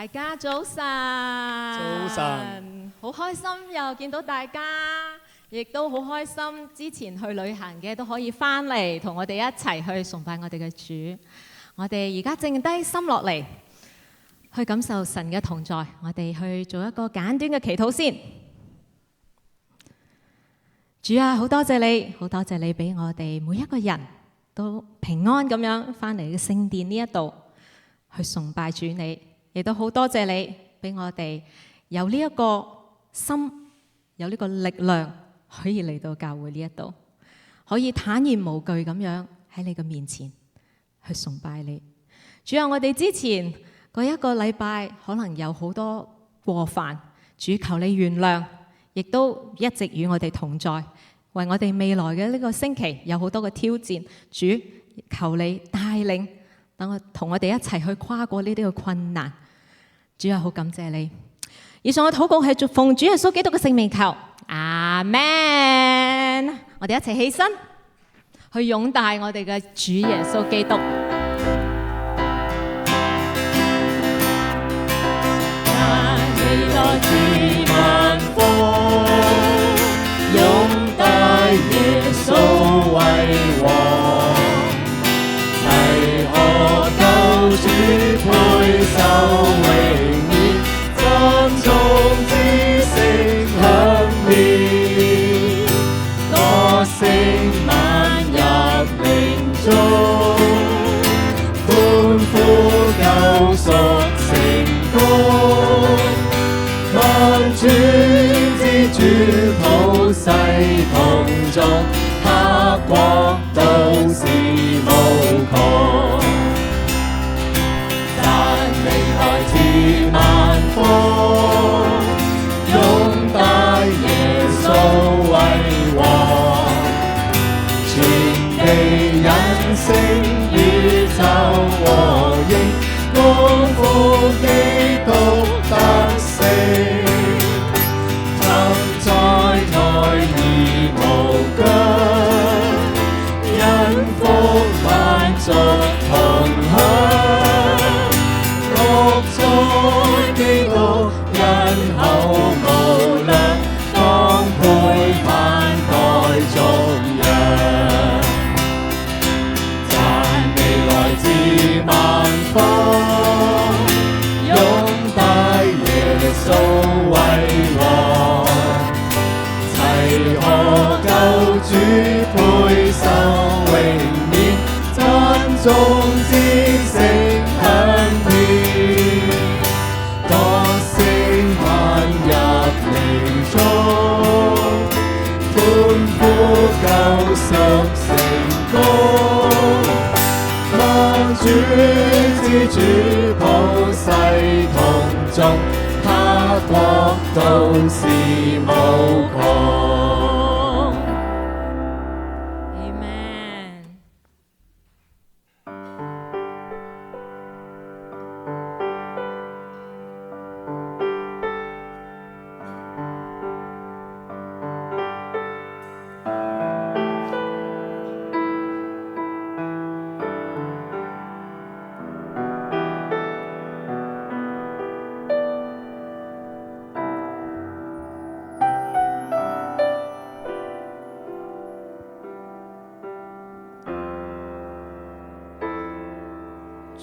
大家早晨，早晨，好開心又見到大家，亦都好開心之前去旅行嘅都可以翻嚟同我哋一齊去崇拜我哋嘅主。我哋而家靜低心落嚟，去感受神嘅同在。我哋去做一個簡短嘅祈禱先。主啊，好多謝你，好多謝你俾我哋每一個人都平安咁樣翻嚟嘅聖殿呢一度去崇拜主你，亦都好多謝你俾我哋有呢一個心，有呢個力量可以嚟到教會呢一度，可以坦然無懼咁樣喺你嘅面前去崇拜你。主啊，我哋之前嗰一個禮拜可能有好多過犯，主求你原諒，亦都一直與我哋同在，為我哋未來嘅呢個星期有好多嘅挑戰。主求你帶領，等我同我哋一齊去跨過呢啲嘅困難。主啊，好感謝你。以上嘅禱告係奉主耶穌基督嘅聖名求，阿們。我哋一齊起身去擁戴我哋嘅主耶穌基督。未來至萬福，擁戴耶穌為王，齊賀救主配受榮耀，讚頌之聲響遍，歌聲漫入靈中，歡呼救贖成功。萬主之主普世同眾，他國度是無窮。但未來自萬福，擁戴耶穌為王，全地引聲宇宙和應，光復基督得勝。在台而無疆，因福萬族同享，樂在基督恩厚無量，當配萬代頌揚，讚未來至萬福，擁戴耶穌為王，齊賀救主配受榮冕，讚頌之聲響遍，歌聲漫入靈中，歡呼救贖成功。萬主之主普世同眾，他國度是無窮。Amen。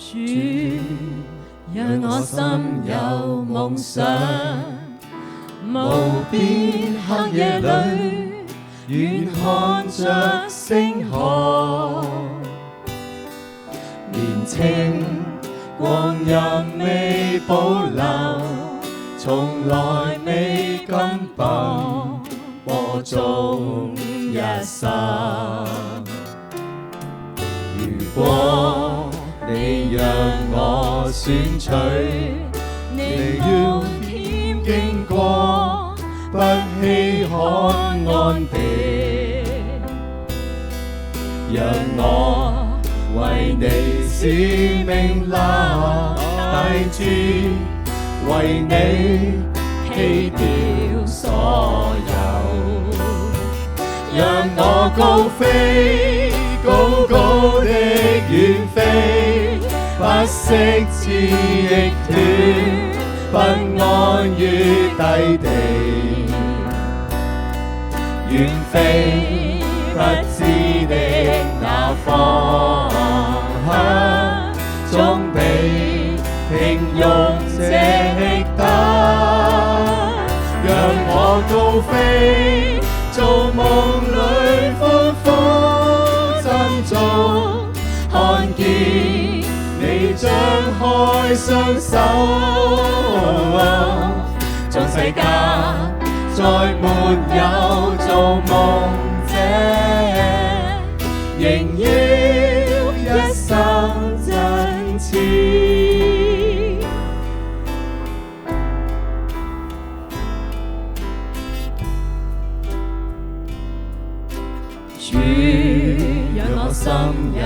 主，讓我心有夢想，無邊黑夜裏，遠看着星河。年青光陰未保留，從來未敢奔波中一生。如果你讓我選取，你要險經過，不稀罕安定，讓我為你使命立大志，為你棄掉所有，讓我高飛，高高的遠飛，不息至亦斷，不安於低地，遠飛不知的那方向，總比平庸者益得。讓我高飛，造夢裏歡呼珍重，看見你張開雙手，縱世間再沒有造夢者，仍要一生真切。主，讓我心有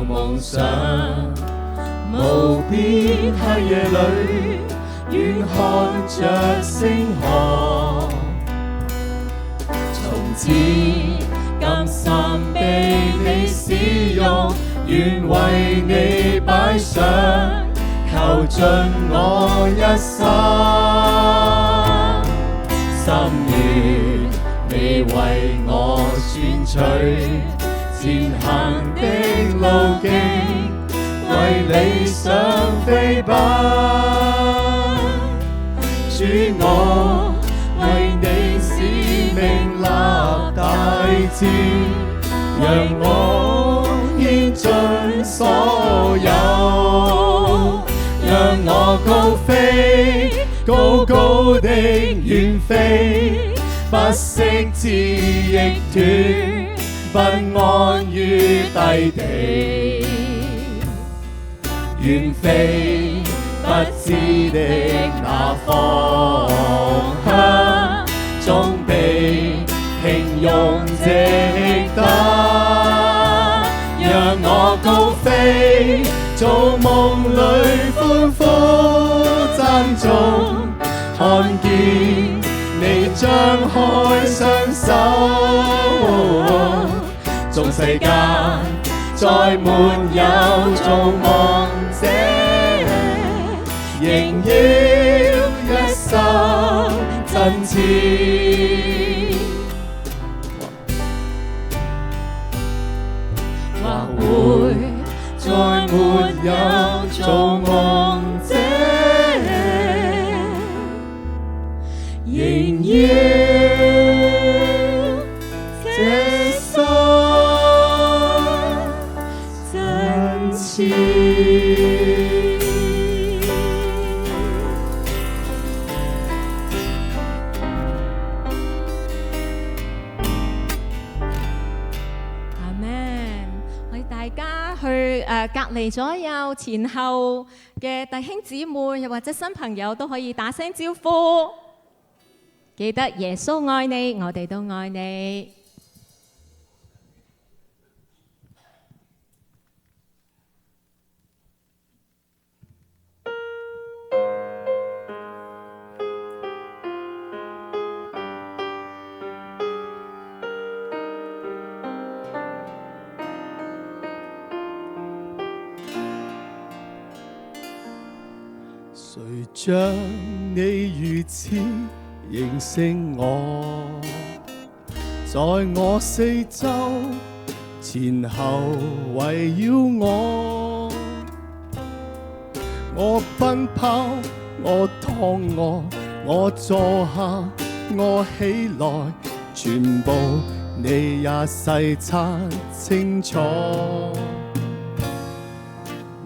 夢想，無邊黑夜裏，遠看着星河。從此甘心被你使用，願為你擺上，求盡我一生。心願你為我選取前行的路徑，為理想飛奔。主，我為你使命立大志，讓我獻盡所有，讓我高飛，高高的遠飛，不息至亦斷，不安於低地，遠飛不知的那方向，總比平庸者益得。讓我高飛，造夢裏歡呼珍重，看見你張開雙手，縱世間再沒有造夢者，仍要一生真切。或會再沒有造夢者，仍要這生真切。阿們，我哋大家去隔離左右前後嘅弟兄姊妹，又或者新朋友都可以打聲招呼。記得耶穌愛你，我哋都愛你。誰像你如此認識我，在我四周前後圍繞我，我奔跑，我躺臥，我坐下，我起來，全部你也細察清楚。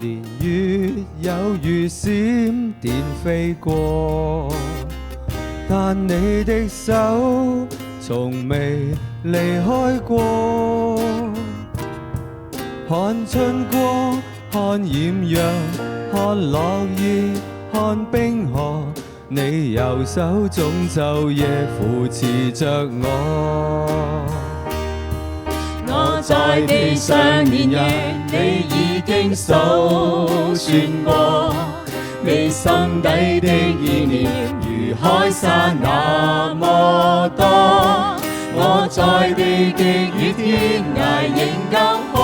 年月有如閃電飛過，但你的手從未離開過。看春光，看豔陽，看落葉，看冰河，你右手總晝夜扶持着我。我在地上年日，你已經數算過，你心底的意念如海沙那麼多。我在地極與天涯，仍舊看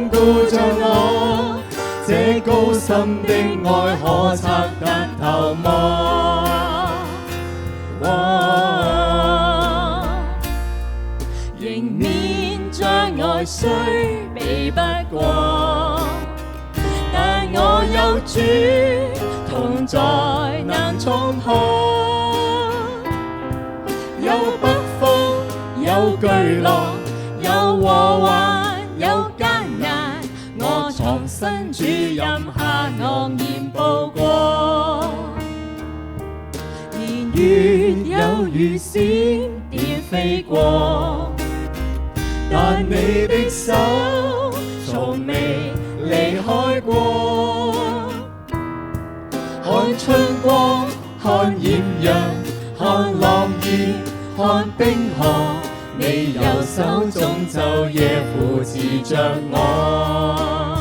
顧着我，這高深的愛可測得透麼？迎面障礙雖避不過，但我有主同在難衝破。有北風，有巨浪，有禍患，有艱難，我藏身主蔭下昂然步過。年月有如閃電飛過，但你的手從未離開過。看春光，看豔陽，看浪兒，看冰河，你右手中晝夜扶持着我。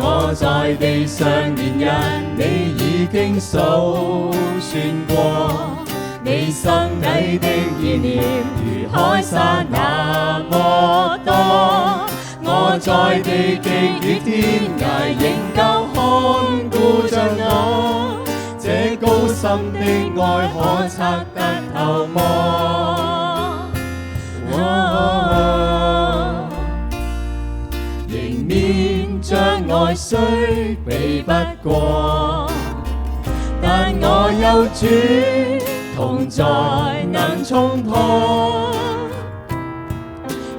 我在地上年日，你已經數算過，你心底的意念如海沙那麼多。我在地極與天涯，仍舊看顧着我。這高深的愛可測得透麼？迎面障礙雖避不過，但我有主同在能衝破。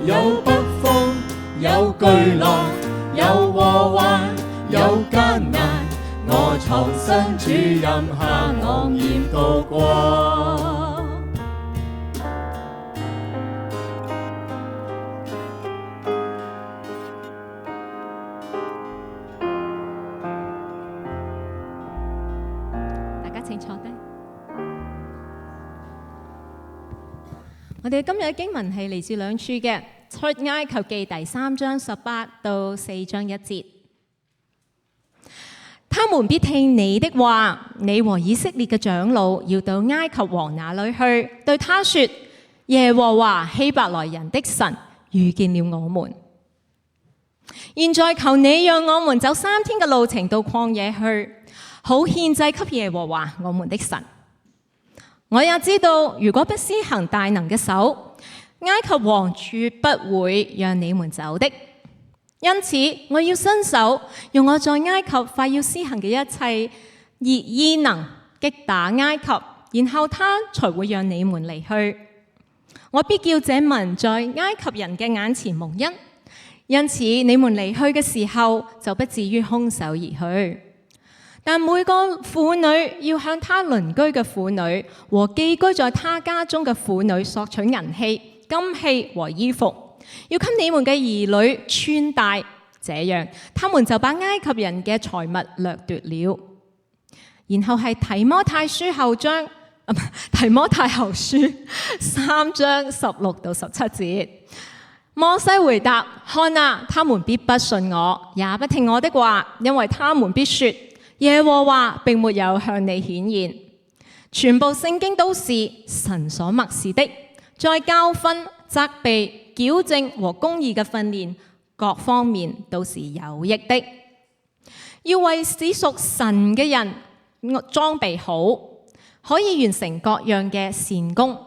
有北風，有巨浪，有禍患，有艱難，我藏身主蔭下昂然度過。大家請坐低。我哋今日嘅經文係嚟自兩處嘅出埃及記第3章18到4章1節。他們必聽你的話，你和以色列嘅長老要到埃及王那裏去，對他說：耶和華希伯來人的神遇見了我們。現在求你讓我們走3天嘅路程到曠野去，好獻祭給耶和華我們的神。我也知道，如果不施行大能嘅手，埃及王絕不會讓你們走的。因此，我要伸手，用我在埃及快要施行嘅一切異能擊打埃及，然後他才會讓你們離去。我必叫這民在埃及人嘅眼前蒙恩，因此你們離去嘅時候就不至於空手而去。但每個婦女要向她鄰居嘅婦女和寄居在她家中嘅婦女索取銀器、金器和衣服，要給你們嘅兒女穿戴，這樣他們就把埃及人嘅財物掠奪了。然後係提摩太後書3章16到17節。摩西回答：看啊，他們必不信我，也不聽我的話，因為他們必說耶和華並沒有向你顯現。全部聖經都是神所默示的，在教訓、責備、矯正和公義嘅訓練各方面都是有益的，要為使屬神嘅人裝備好，可以完成各樣嘅善工。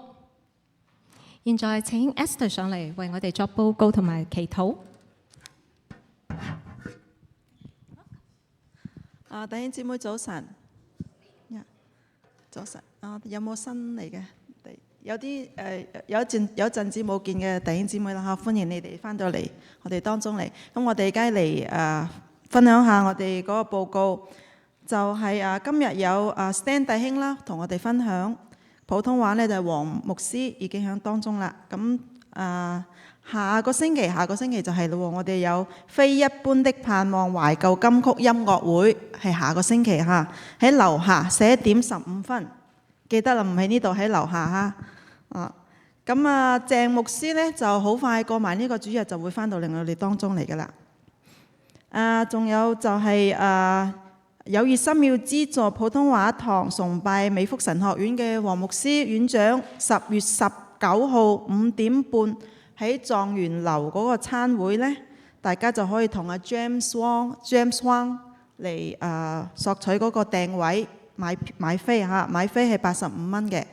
現在請 Esther 上嚟為我哋作報告同埋祈禱。弟兄姊妹早晨，早晨。有冇新嚟嘅？有啲有陣子冇見嘅弟兄姊妹啦，歡迎你哋翻到嚟我哋當中嚟。咁我哋而家嚟分享下我哋嗰個報告，就係今日有Stan 弟兄啦，同我哋分享普通話呢，就係黃牧師已經喺當中啦。咁下個星期就係咯，我哋有非一般的盼望懷舊金曲音樂會，係下個星期嚇，喺樓下11點15分，記得啦，唔喺呢度，喺樓下嚇。咁鄭牧師呢就好快過埋呢個主日就會翻到嚟我哋當中嚟噶啦。仲有就係有熱心要資助普通話堂崇拜美福神學院嘅黃牧師院長，10月19號5點半喺狀元樓嗰個餐會呢，大家就可以同阿 James Wang 嚟索取嗰個訂位買飛嚇，買飛係85蚊嘅。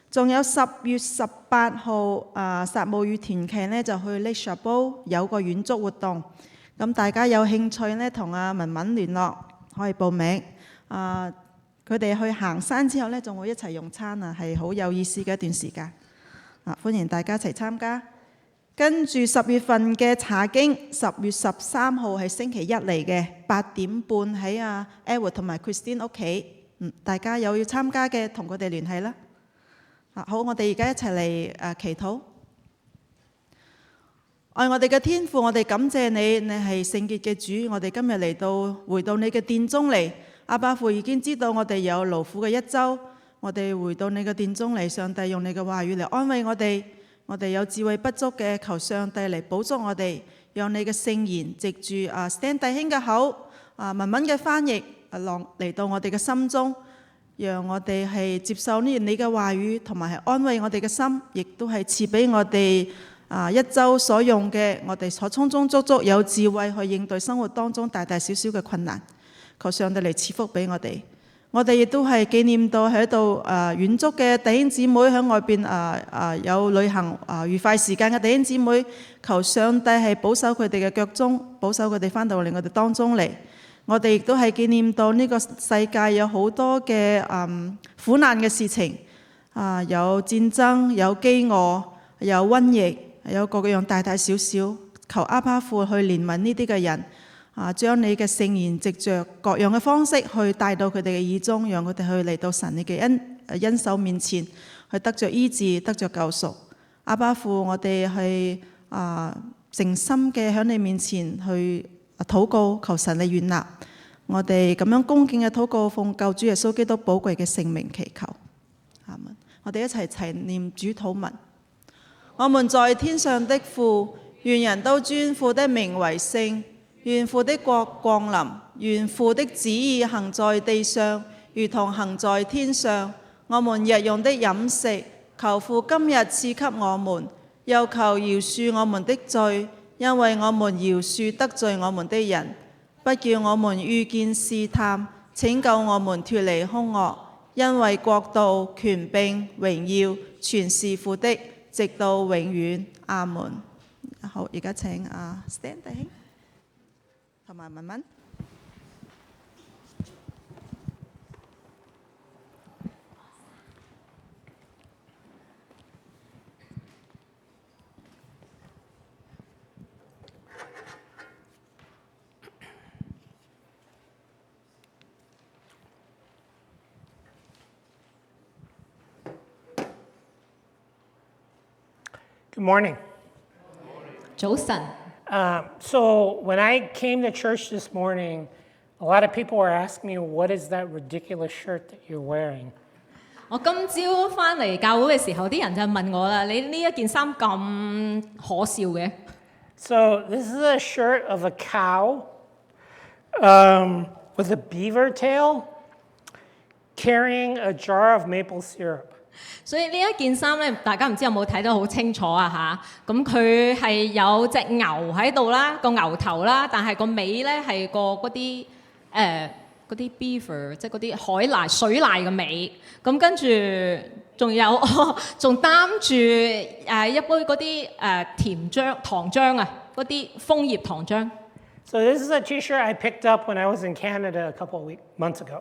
仲有10月18號撒母耳團契呢，就去 Lake Chabot 有個遠足活動，咁大家有興趣呢，同阿文文聯絡可以報名。佢哋去行山之後呢，仲會一齊用餐啊，係好有意思嘅一段時間。歡迎大家一齊參加。跟住10月份嘅查經，10月13號係星期一嚟嘅，8點半喺阿 Edward 同埋 Christine 屋企。大家有要參加嘅，同佢哋聯繫啦。好，我哋而家一齊嚟祈禱。愛我哋嘅天父，我哋感謝你，你係聖潔嘅主。我哋今日嚟到回到你嘅殿中嚟。阿爸父已經知道我哋有勞苦嘅一週，我哋回到你嘅殿中嚟，上帝用你嘅話語嚟安慰我哋。我哋有智慧不足嘅，求上帝嚟補足我哋，讓你嘅聖言藉住Stan 弟兄嘅口，文文嘅翻譯嚟到我哋嘅心中，讓我哋係接受呢你嘅話語，同埋係安慰我哋嘅心，亦都係賜俾我哋一週所用嘅，我哋所充充足足有智慧去應對生活當中大大小小嘅困難。求上帝嚟賜福俾我哋。我哋亦都係紀念到喺度遠足嘅弟兄姊妹，喺外邊有旅行愉快時間嘅弟兄姊妹，求上帝係保守佢哋嘅腳蹤，保守佢哋翻到嚟我哋當中嚟。我哋亦都係紀念到呢個世界有好多嘅苦難嘅事情，有戰爭、有饑餓、有瘟疫，有各樣大大小小。求阿爸父去憐憫呢啲嘅人。將你嘅聖言藉着各樣嘅方式去帶到佢哋嘅耳中，讓佢哋去嚟到神你嘅恩手面前，去得着醫治，得着救贖。阿爸父，我哋係誠心嘅喺你面前去禱告，求神你悅納。我哋咁樣恭敬嘅禱告，奉救主耶穌基督寶貴嘅聖名祈求。阿們。我哋一齊念主禱文。我們在天上的父，願人都尊父的名為聖。願父的國降臨，願父的旨意行在地上，如同行在天上。我們日用的飲食，求父今日賜給我們，又求饒恕我們的罪，因為我們饒恕得罪我們的人。不叫我們遇見試探，拯救我們脫離兇惡。因為國度、權柄、榮耀，全是父的，直到永遠。阿門。好，而家請Stan弟兄同埋文文。Good morning. 早晨。So when I came to church this morning, a lot of people were asking me, what is that ridiculous shirt that you're wearing? 我今朝翻嚟教會嘅時候，啲人就問我啦：你呢一件衫咁可笑嘅？ So this is a shirt of a cow with a beaver tail carrying a jar of maple syrup. 所以呢一件衫咧，大家唔知有冇睇得好清楚啊嚇？咁佢係有隻牛喺度啦，個牛頭啦，但係個尾咧係個嗰啲beaver，即係嗰啲海獺、水獺嘅尾。咁跟住仲有仲擔住一杯嗰啲甜漿、糖漿啊，嗰啲楓葉糖漿。So this is a T-shirt I picked up when I was in Canada a couple of months ago.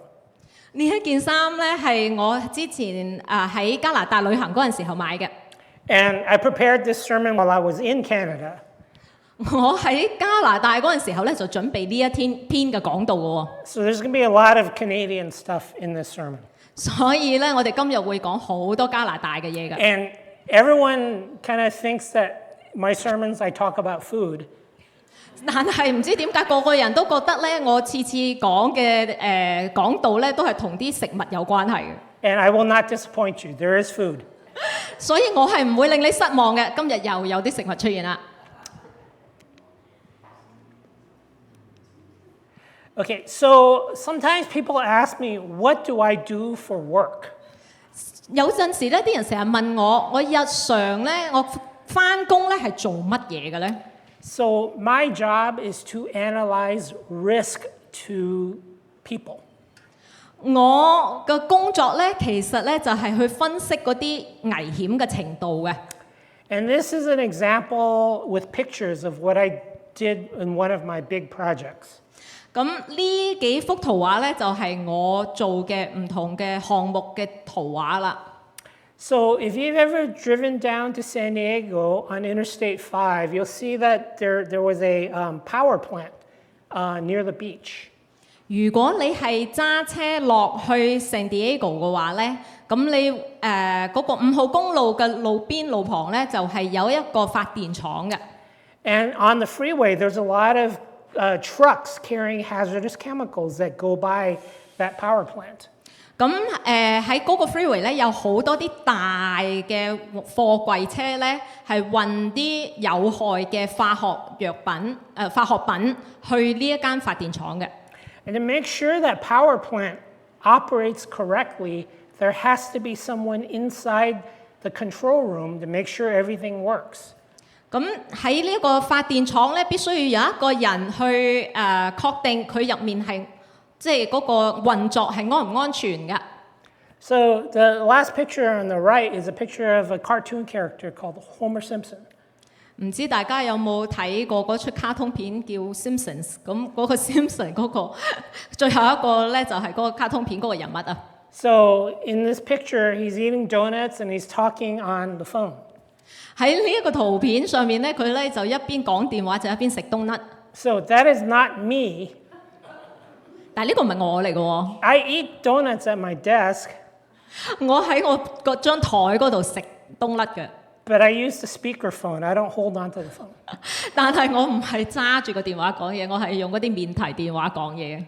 呢一件衫咧係我之前喺加拿大旅行嗰陣時候買嘅。And I prepared this sermon while I was in Canada. 我喺加拿大嗰陣時候咧就準備呢一篇嘅講道嘅喎。So there's going to be a lot of Canadian stuff in this sermon. 所以咧，我哋今日會講好多加拿大嘅嘢㗎。And everyone kind of thinks that my sermons I talk about food. 但係唔知點解個個人都覺得咧，我次次講嘅講道咧都係同啲食物有關係嘅。And I will not disappoint you. There is food. 所以我係唔會令你失望嘅。今日又有啲食物出現啦。Okay, so sometimes people ask me, what do I do for work? 有陣時咧，啲人成日問我，我日常咧，我返工咧係做乜嘢嘅咧 So my job is to analyze risk to people. 我嘅工作咧，其實咧就係去分析嗰啲危險嘅程度嘅。And this is an example with pictures of what I did in one of my big projects. 咁呢幾幅圖畫咧，就係我做嘅唔同嘅項目嘅圖畫啦。So if you've ever driven down to San Diego on Interstate 5, you'll see that there was a power plant near the beach. 如果你係揸車落去 San Diego 嘅話咧，咁你嗰個5號公路嘅路邊路旁咧，就係有一個發電廠嘅。And on the freeway, there's a lot of trucks carrying hazardous chemicals that go by that power plant. 咁喺嗰個 freeway 咧，有好多啲大嘅貨櫃車咧，係運啲有害嘅化學品去呢一間發電廠嘅。And to make sure that power plant operates correctly, there has to be someone inside the control room to make sure everything works. 咁喺呢個發電廠咧，必須要有一個人去確定佢入面係即係嗰個運作係安唔安全嘅。So the last picture on the right is a picture of a cartoon character called Homer Simpson. 唔知大家有冇睇過嗰出卡通片叫 Simpsons？ 咁嗰個 Simpson 嗰個最後一個咧就係嗰個卡通片嗰個人物啊。So in this picture, he's eating donuts and he's talking on the phone. 喺呢一個圖片上面咧，佢咧就一邊講電話就一邊食冬甩。So that is not me. 但係呢個唔係我嚟嘅喎， I eat donuts at my desk, 我喺我嗰張台嗰度食冬甩嘅。but I use the speakerphone. I don't hold on to the phone. 但係我唔係揸住個電話講嘢，我係用嗰啲免提電話講嘢。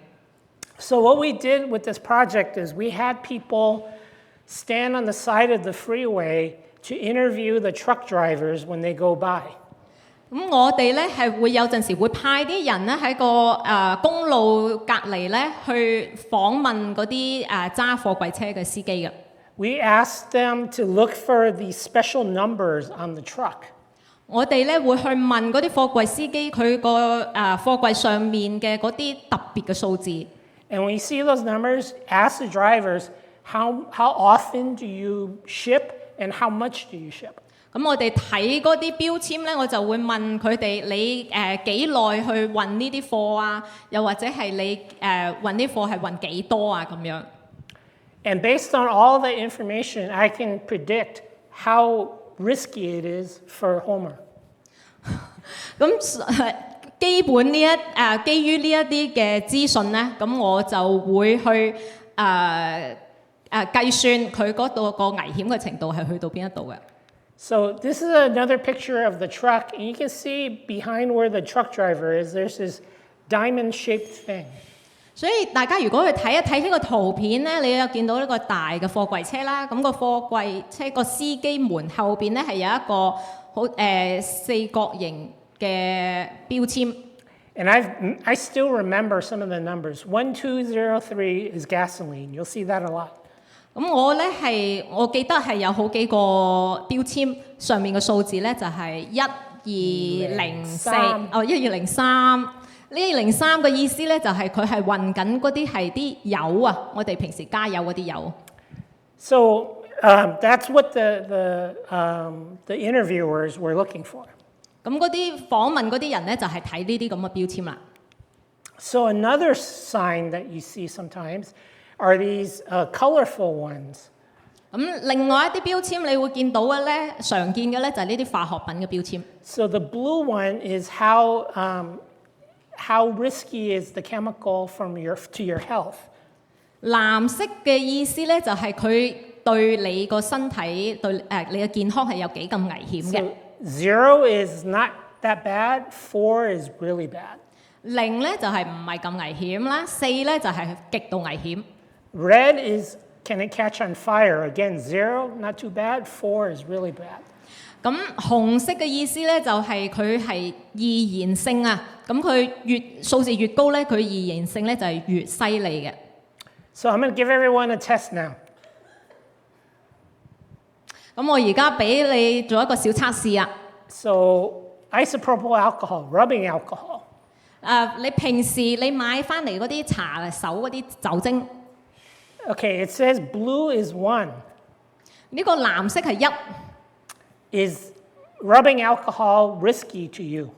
So what we did with this project is we had people stand on the side of the freeway to interview the truck drivers when they go by. 咁我哋咧係會有陣時會派啲人咧喺個公路隔離咧去訪問嗰啲揸貨櫃車嘅司機嘅。We asked them to look for the special numbers on the truck. 我哋咧會去問嗰啲貨櫃司機佢個貨櫃上面嘅嗰啲特別嘅數字。And when you see those numbers, ask the drivers, how often do you ship and how much do you ship? 咁我哋睇嗰啲標籤咧，我就會問佢哋你幾耐去運呢啲貨啊？又或者係你運啲貨係運幾多啊？咁樣。And based on all the information, I can predict how risky it is for Homer. 咁基本基於呢一啲嘅資訊咧，咁我就會去計算佢嗰度個危險嘅程度係去到邊一度嘅。So this is another picture of the truck, and you can see behind where the truck driver is, there's this diamond-shaped thing. 所以大家如果去睇一睇呢個圖片咧，你有見到呢個大嘅貨櫃車啦，咁個貨櫃車個司機門後邊咧係有一個好四角形嘅標籤。And I still remember some of the numbers. 1203 is gasoline. You'll see that a lot. 咁我記得係有好幾個標籤上面嘅數字咧，就係1204哦1203。呢1203嘅意思咧，就係佢係運緊嗰啲係啲油啊，我哋平時加油嗰啲油。So that's what the interviewers were looking for. 咁嗰啲訪問嗰啲人咧，就係睇呢啲咁嘅標籤啦。So another sign that you see sometimes are these colorful ones. 咁另外一啲標籤，你會見到嘅咧，常見嘅咧就係呢啲化學品嘅標籤。So the blue one is how risky is the chemical to your health. 藍色嘅意思咧，就係佢對你個身體對你嘅健康係有幾咁危險嘅。So 0 is not that bad, 4 is really bad. 0咧就係唔係咁危險啦，4咧就係極度危險。Red is can it catch on fire? Again, 0 not too bad, 4 is really bad. 咁紅色嘅意思咧就係佢係易燃性啊，咁佢數字越高咧，佢易燃性咧就係越犀利嘅。So I'm going to give everyone a test now. 咁我而家俾你做一個小測試啊。So isopropyl alcohol, rubbing alcohol. 你平時你買翻嚟嗰啲搽手嗰啲酒精， Okay, it says blue is 1. 呢個藍色係1。 Is rubbing alcohol risky to you?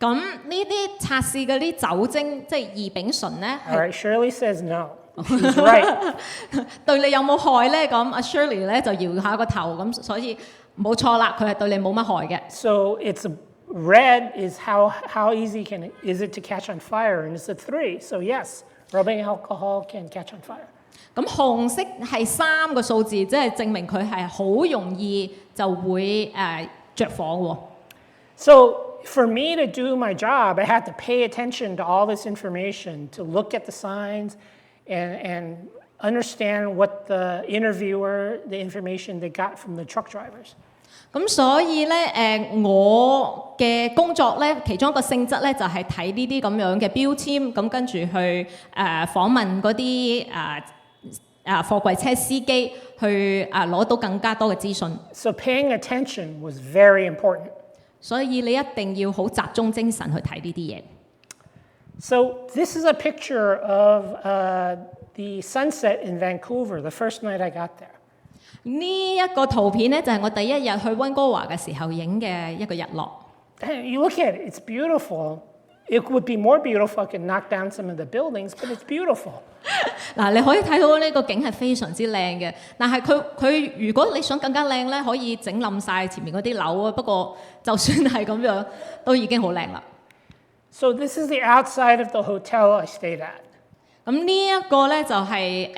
咁呢啲測試嗰啲酒精，即係異丙醇咧， All right, Shirley says no. She's right. 對你有冇害咧？咁阿 Shirley 咧就搖下個頭，咁所以冇錯啦，佢係對你冇乜害嘅。 So it's red is how easy is it to catch on fire, and it's a 3. So yes, rubbing alcohol can catch on fire. 咁紅色係3個數字，即係證明佢係好容易就會着火喎。 So for me to do my job, I had to pay attention to all this information, to look at the signs, and understand what the interviewer, the information they got from the truck drivers. 咁所以咧，我嘅工作咧，其中一個性質咧就係睇呢啲咁樣嘅標籤，咁跟住去訪問嗰啲貨櫃車司機，去攞到更加多嘅資訊。 So paying attention was very important. 所以你一定要好集中精神去睇呢啲嘢。 So this is a picture of the sunset in Vancouver, the first night I got there. 呢一個圖片咧就係我第一日去温哥華嘅時候影嘅一個日落。 And you look at it, it's beautiful. It would be more beautiful if I could knock down some of the buildings, but it's beautiful. 嗱，你可以睇到呢個景係非常之靚嘅，但係佢如果你想更加靚咧，可以整冧晒前面嗰啲樓啊。不過就算係咁樣，都已經好靚啦。 So this is the outside of the hotel I stayed at. 咁呢一個咧就係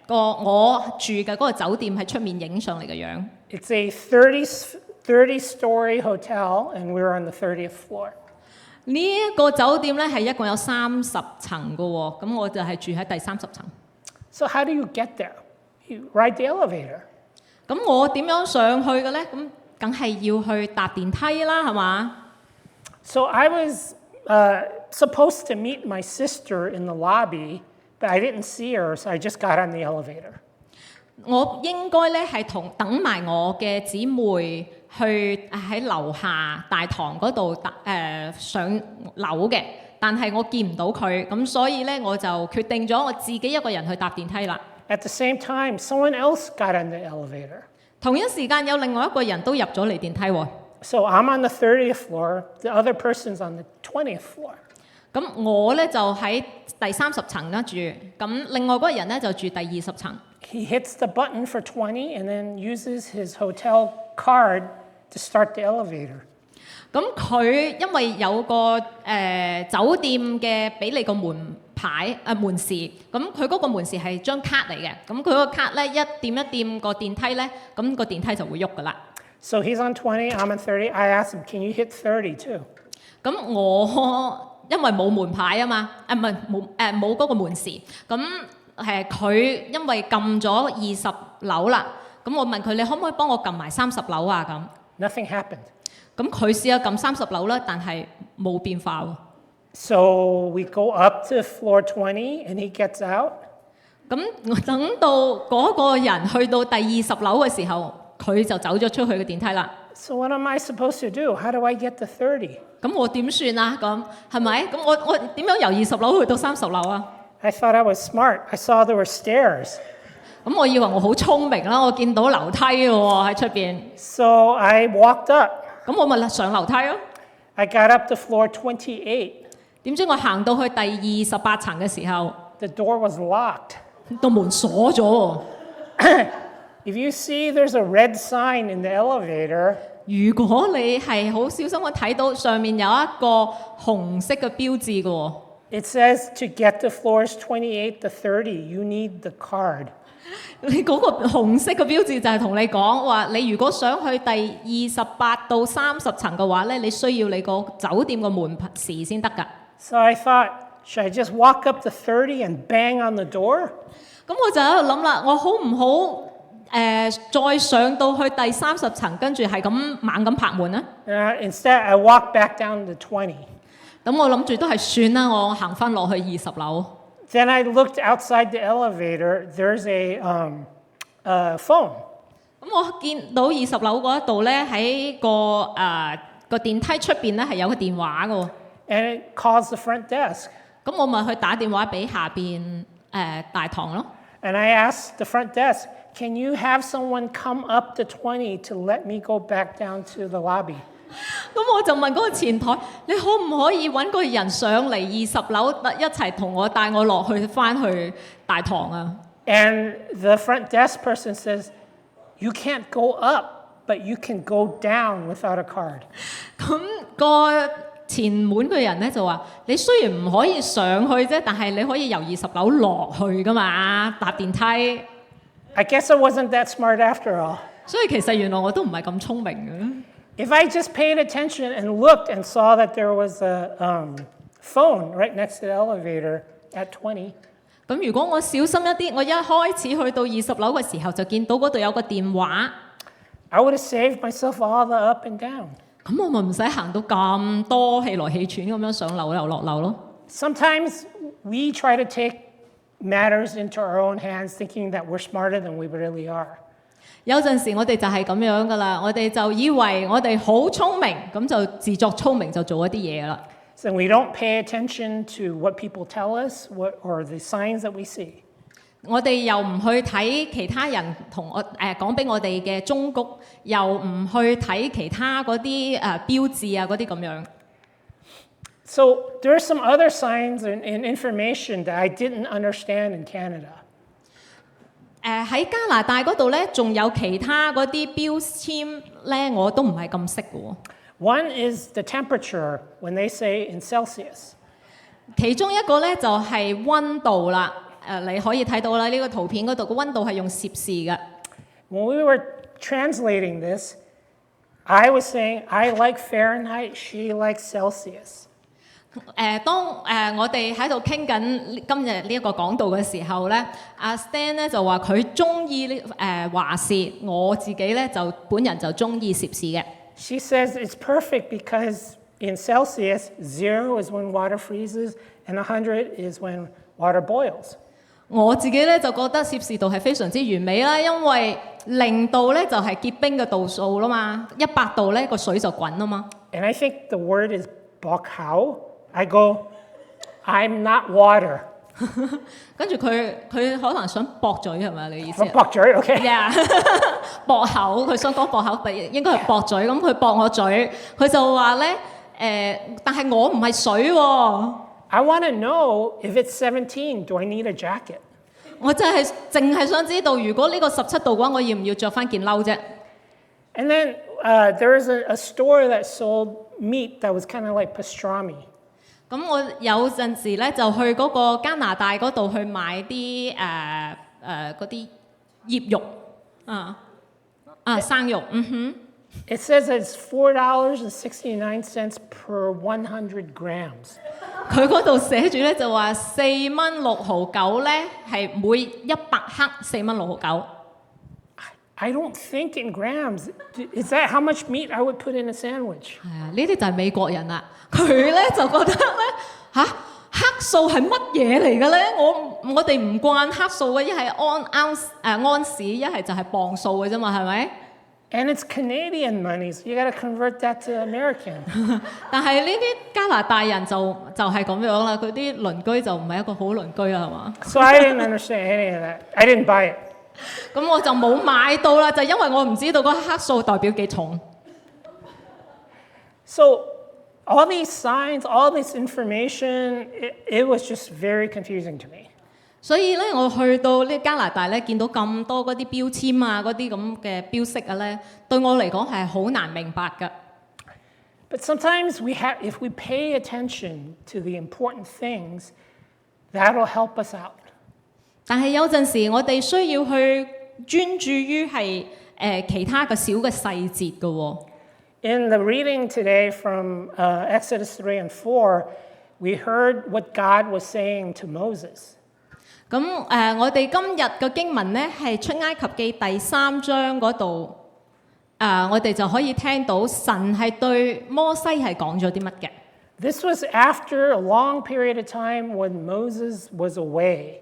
我住嘅嗰個酒店喺出面影上嚟嘅樣。 It's a 30-story hotel, and we were on the 30th floor. 呢一個酒店咧係一共有30層嘅喎，咁我就係住喺第30層。 So how do you get there? You ride the elevator. 咁我點樣上去嘅咧？咁梗係要去搭電梯啦，係嘛？ So I was supposed to meet my sister in the lobby, but I didn't see her, so I just got on the elevator. 我應該咧係等埋我嘅姊妹去喺樓下大堂嗰度上樓嘅，但係我見唔到佢，咁所以咧我就決定咗我自己一個人去搭電梯啦。 At the same time, someone else got on the elevator. 同一時間有另外一個人都入咗嚟電梯喎。 So I'm on the 30th floor, the other person's on the 20th floor. 咁我咧就喺第30層啦住，咁另外嗰個人咧就住第20層。 He hits the button for 20 and then uses his hotel card to start the elevator. 咁佢因為有個酒店嘅俾你個門牌門匙，咁佢嗰個門匙係張卡嚟嘅，咁佢個卡咧一掂一掂個電梯咧，咁個電梯就會喐噶啦。 So he's on 20, I'm on 30. I asked him, can you hit 30 too? 咁我因為冇門牌啊嘛，唔係冇嗰個門匙，咁佢因為撳咗20樓啦，咁我問佢你可唔可以幫我撳埋30樓啊咁？ Nothing happened. 咁佢試下撳30樓啦，但係冇變化喎。 So we go up to floor 20 and he gets out. 咁我等到嗰個人去到第20樓嘅時候，佢就走咗出去嘅電梯啦。 So what am I supposed to do? How do I get to 30? 咁我點算啊？咁係咪？咁我點樣由20樓去到30樓啊？ I thought I was smart. I saw there were stairs. 咁我以為我好聰明啦，我見到樓梯喎喺出邊。 So I walked up. 咁我咪上樓梯咯。 I got up to floor 28. 點知我行到去第28層嘅時候， The door was locked. 道門鎖咗喎。 If you see there's a red sign in the elevator, 如果你係好小心咁睇到上面有一個紅色嘅標誌嘅喎。 it says to get to floors 28 to 30, you need the card. 你嗰個紅色嘅標誌就係同你講話，你如果想去第28到30層嘅話咧，你需要你個酒店個門匙先得㗎。 So I thought, should I just walk up to 30 and bang on the door? 咁我就喺度諗啦，我好唔好再上到去第30層，跟住係咁猛咁拍門啊？ Instead, I walked back down to 20. 咁我諗住都係算啦，我行翻落去20樓。 Then I looked outside the elevator. There's a phone. 咁我見到20樓嗰一度咧，喺個個電梯出邊咧係有個電話嘅喎， and it calls the front desk. 咁我咪去打電話俾下邊大堂咯。 And I asked the front desk, can you have someone come up to 20 to let me go back down to the lobby? 咁我就問嗰個前台，你可唔可以揾個人上嚟20樓一齊同我帶我落去翻去大堂啊？ And the front desk person says, you can't go up, but you can go down without a card. 咁個前門嘅人咧就話：你雖然唔可以上去啫，但係你可以由20樓落去噶嘛，搭電梯。 I guess I wasn't that smart after all. 所以其實原來我都唔係咁聰明 If I just paid attention and looked and saw that there was a phone right next to the elevator at 20, 嘅。咁如果我小心一啲，我一開始去到20樓嘅時候就見到嗰度有個電話， I would have saved myself all the up and down. 咁我咪唔使行到咁多氣來氣喘咁樣上樓又落樓咯。 Sometimes we try to take matters into our own hands, thinking that we're smarter than we really are. 有陣時我哋就係咁樣噶啦，我哋就以為我哋好聰明，咁就自作聰明就做一啲嘢啦。 So we don't pay attention to what people tell us or the signs that we see. 我哋又唔去睇其他人同我講俾我哋嘅忠告，又唔去睇其他嗰啲標誌啊嗰啲咁樣。 So there are some other signs and information that I didn't understand in Canada. 喺加拿大嗰度咧，仲有其他嗰啲標籤咧，我都唔係咁識嘅喎。 One is the temperature when they say in Celsius. 其中一個咧就係温度啦。你可以睇到啦，呢個圖片嗰度個温度係用攝氏嘅。 When we were translating this, I was saying, I like Fahrenheit, she likes Celsius. 當我哋喺度傾緊今日呢一個講道嘅時候咧，阿 Stan 咧就話佢中意呢華氏，我自己咧就本人就中意攝氏嘅。 She says it's perfect because in Celsius, 0 is when water freezes and 100 is when water boils. 我自己咧就覺得攝氏度係非常之完美啦，因為0度咧就係結冰嘅度數啦嘛，100度咧個水就滾啦嘛。 And I think the word is bokhao. I go, I'm not water. 跟住佢可能想駁嘴係咪你意思 From bokjoy, okay. Yeah 駁口，佢想講駁口，應該係駁嘴，咁佢駁我嘴，佢就話咧但係我唔係水喎。 I want to know if it's 17, do I need a jacket? 我真係淨係想知道，如果呢個17度嘅話，我要唔要着翻件褸啫？ And then there was a store that sold meat that was kind of like pastrami. 咁我有陣時咧就去嗰個加拿大嗰度去買啲嗰啲醃肉生肉，It says it's $4.69 per 100 grams. 佢嗰度寫住咧就話4蚊6毫9咧係每100克4蚊6毫9。 I don't think in grams. Is that how much meat I would put in a sandwich? 係啊，呢啲就係美國人啦。佢咧就覺得咧克數係乜嘢嚟嘅咧？我哋唔慣克數嘅，一係安士，一係就係磅數嘅啫嘛，係咪？ And it's Canadian money, so you got to convert that to American. 但係呢啲加拿大人就係咁樣啦，佢啲鄰居就唔係一個好鄰居啦，係嘛？ So I didn't understand any of that. I didn't buy it. 咁我就冇買到啦，就因為我唔知道嗰個克數代表幾重。 So all these signs, all this information, it was just very confusing to me. 所以咧，我去到呢加拿大咧，見到咁多嗰啲標籤啊，嗰啲咁嘅標識啊咧，對我嚟講係好難明白㗎。 But sometimes if we pay attention to the important things, that'll help us out. 但係有陣時，我哋需要去專注於係其他嘅小嘅細節㗎喎。 In the reading today from Exodus 3 and 4, we heard what God was saying to Moses. 咁我哋今日嘅經文咧係出埃及記第3章嗰度，我哋就可以聽到神係對摩西係講咗啲乜嘅。 This was after a long period of time when Moses was away.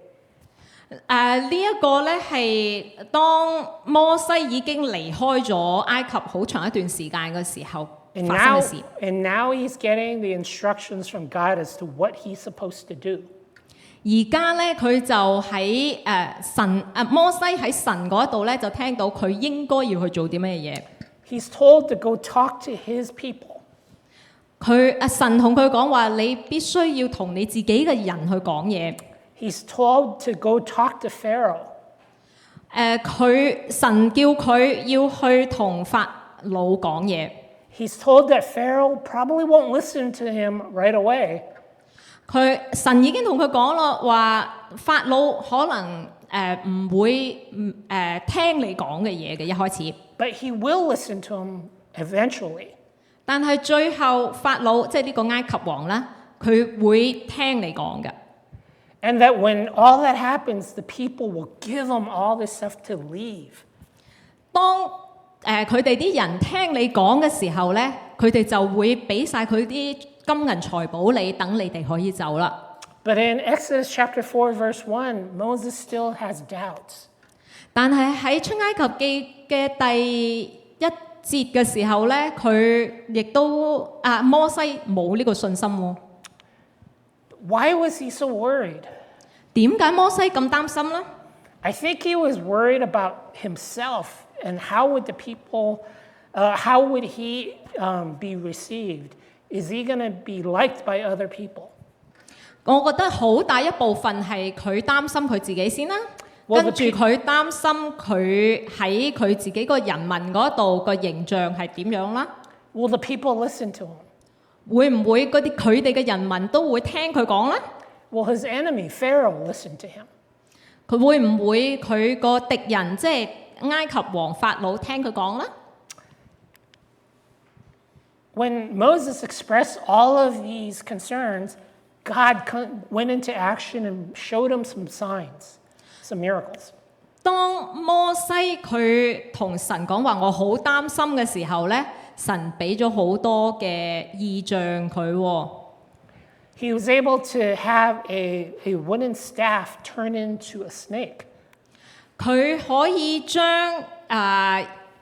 呢一個咧係當摩西已經離開咗埃及好長一段時間嘅時候。And 發生 now, 嘅事。 and now he's getting the instructions from God as to what he's supposed to do. 而家咧，佢就喺摩西喺神嗰度咧，就聽到佢應該要去做啲咩嘢。 He's told to go talk to his people. 神同佢講話，你必須要同你自己嘅人去講嘢。 He's told to go talk to Pharaoh. 神叫佢要去同法老講嘢。 He's told that Pharaoh probably won't listen to him right away. 神已經同佢講咯，話法老可能唔會聽你講嘅嘢嘅一開始， But he will listen to him eventually. 但係最後法老即係呢個埃及王啦，佢會聽你講嘅。 And that when all that happens, the people will give him all this stuff to leave. 當佢哋啲人聽你講嘅時候咧，佢哋就會俾晒佢啲金銀財寶你，等你哋可以走啦。 But in Exodus chapter 4, verse 1, Moses still has doubts. 但係喺出埃及記嘅第一節嘅時候咧，佢亦都摩西冇呢個信心喎。 Why was he so worried? 點解摩西咁擔心呢？ I think he was worried about himself and how would the people, how would he be received? Is he going to be liked by other people? 我覺得好大一部分係佢擔心佢自己先啦， Well, 跟住佢擔心佢喺佢自己個人民嗰度個形象係點樣啦。 Will the people listen to him? 會唔會嗰啲佢哋嘅人民都會聽佢講呢？ Will his enemy, Pharaoh, listen to him? 佢會唔會佢個敵人即係埃及王法老聽佢講呢？ When Moses expressed all of these concerns, God went into action and showed him some signs, some miracles. 當摩西佢同神講話，我好擔心嘅時候咧，神俾咗好多嘅異象佢喎。 He was able to have a wooden staff turn into a snake. 佢可以將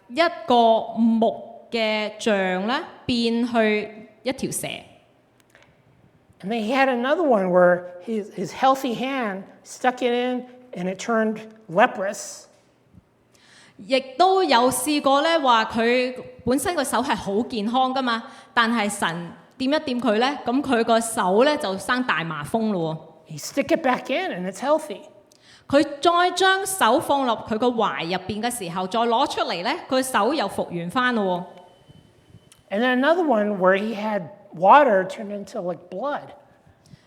一個木嘅像咧變去一條蛇。 And then he had another one where his healthy hand stuck it in and it turned leprous. 亦都有試過咧，話佢本身個手係好健康噶嘛，但係神掂一掂佢咧，咁佢個手咧就生大麻風咯喎。 He stick it back in and it's healthy. 佢再將手放落佢個懷入邊嘅時候，再攞出嚟咧，佢手又復原翻咯喎。 And then another one where he had water turned into like blood.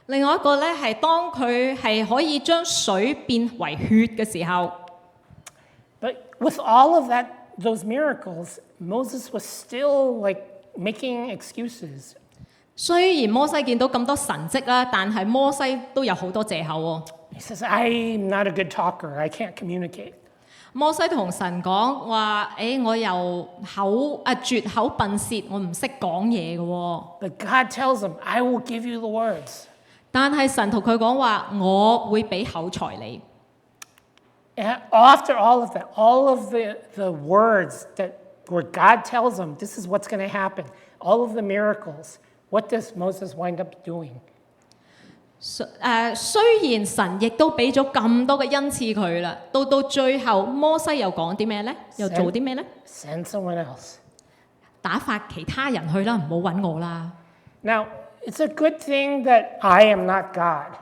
另外一個咧係當佢係可以將水變為血嘅時候， But with all of those miracles, Moses was still like making excuses. 雖然摩西見到咁多神蹟啦，但係摩西都有好多藉口喎。 He says, I'm not a good talker. I can't communicate. 摩西同神講話：，我又絕口笨舌，我唔識講嘢嘅喎。 But God tells him, I will give you the words. 但係神同佢講話：，我會俾口才你。 And after all of that, all of the words that where God tells him, this is what's going to happen, all of the miracles, what does Moses wind up doing? 雖然神亦都俾咗咁多嘅恩賜佢啦，到最後摩西又講啲咩呢？又做啲咩呢？ Send someone else. 打發其他人去啦，唔好揾我啦。 Now, it's a good thing that I am not God.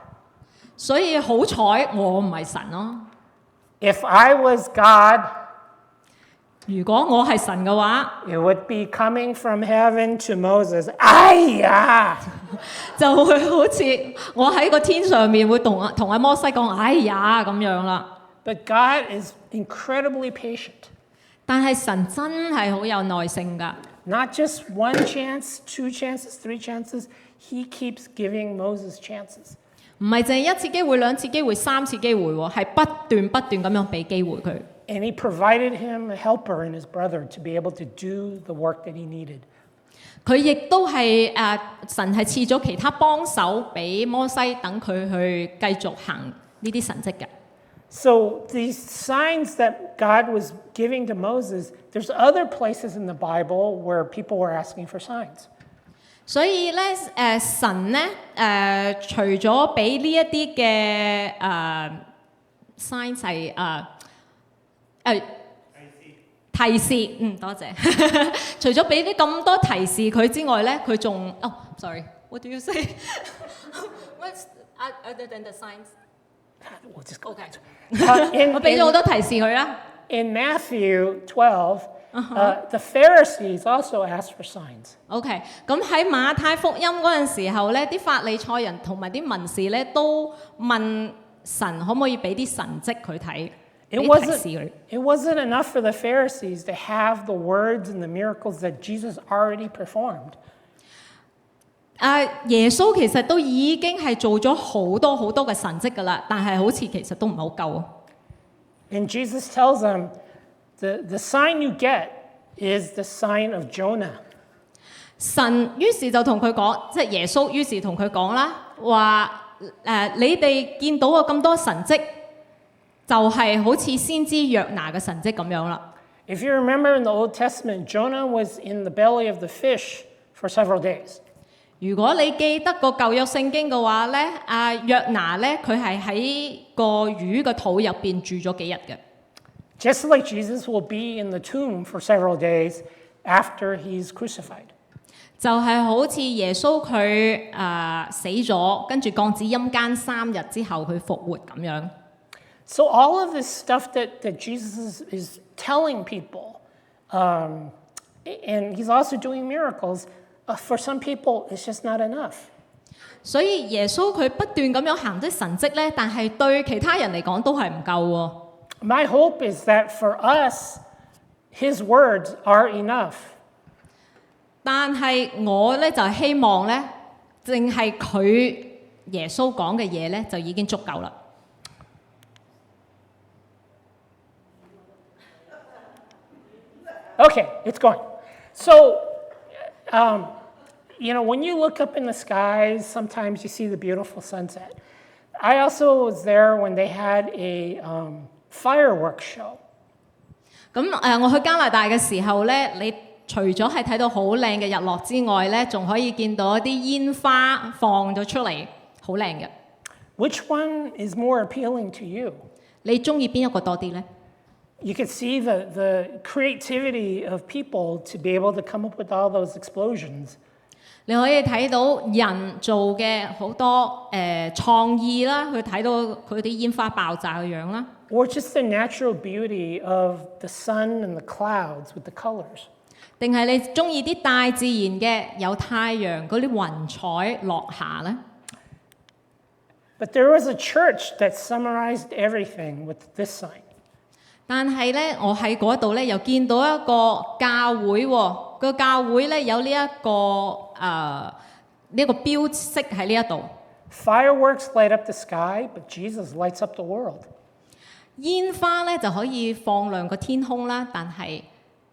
所以好彩我唔係神咯。 If I was God, 如果我係神嘅話， it would be coming from heaven to Moses. Ay-ya! 就會好似我喺個天上面會同阿摩西講：，哎呀咁樣啦。 But God is incredibly patient. 但係神真係好有耐性㗎。 Not just one chance, 2 chances, 3 chances. He keeps giving Moses chances. 唔係淨係一次機會、2次機會、3次機會喎，係不斷咁樣俾機會佢。 And he provided him a helper in his brother to be able to do the work that he needed. 佢亦都係神係賜咗其他幫手俾摩西，等佢去繼續行呢啲神蹟嘅。So these signs that God was giving to Moses, there's other places in the Bible where people were asking for signs. 所以咧，神咧，除咗俾呢一啲嘅sign 係提示，多謝。除咗俾啲咁多提示佢之外咧，佢仲sorry，what do you say？ What's other than the signs？ We'll just go. Okay. In, 我俾咗好多提示佢啦。 in Matthew 12, the Pharisees also asked for signs. OK，咁喺馬太福音嗰陣時候咧，啲法利賽人同埋啲文士咧都問神可唔可以俾啲神蹟佢睇，俾 It 提示佢。 wasn't enough for the Pharisees to have the words and the miracles that Jesus already performed. 耶穌其實都已經係做咗好多好多嘅神蹟㗎啦，但係好似其實都唔係好夠。 And Jesus tells them, the sign you get is the sign of Jonah. 神於是就同佢講，即係耶穌於是同佢講啦，話你哋見到嘅咁多神蹟，就係好似先知約拿嘅神蹟咁樣啦。 If you remember in the Old Testament, Jonah was in the belly of the fish for several days. 如果你記得個舊約聖經嘅話咧，約拿咧佢係喺個魚嘅肚入邊住咗幾日嘅。 Just like Jesus will be in the tomb for several days after he's crucified. 就係好似耶穌佢死咗，跟住降至陰間3日之後佢復活咁樣。 So all of this stuff that Jesus is telling people, and he's also doing miracles, for some people it's just not enough. 所以耶穌佢不斷咁樣行啲神蹟咧，但係對其他人嚟講都係唔夠喎。 My hope is that for us, his words are enough. 但係我咧就希望咧，淨係佢耶穌講嘅嘢咧就已經足夠啦。 Okay, it's going. So, when you look up in the skies, sometimes you see the beautiful sunset. I also was there when they had a fireworks show. 咁我去加拿大嘅時候咧，你除咗係睇到好靚嘅日落之外咧，仲可以見到一啲煙花放咗出嚟，好靚嘅。 Which one is more appealing to you? 你中意邊一個多啲咧？ You could see the creativity of people to be able to come up with all those explosions. 你可以睇到人做嘅好多創意啦，去睇到佢啲煙花爆炸嘅樣啦。 Or just the natural beauty of the sun and the clouds with the colors. 定係你中意啲大自然嘅有太陽嗰啲雲彩落下咧？ But there was a church that summarized everything with this sign. 但係咧，我喺嗰度咧又見到一個教會喎，個教會咧有呢一個標識喺呢一度。 Fireworks light up the sky, but Jesus lights up the world. 煙花咧就可以放亮個天空啦，但係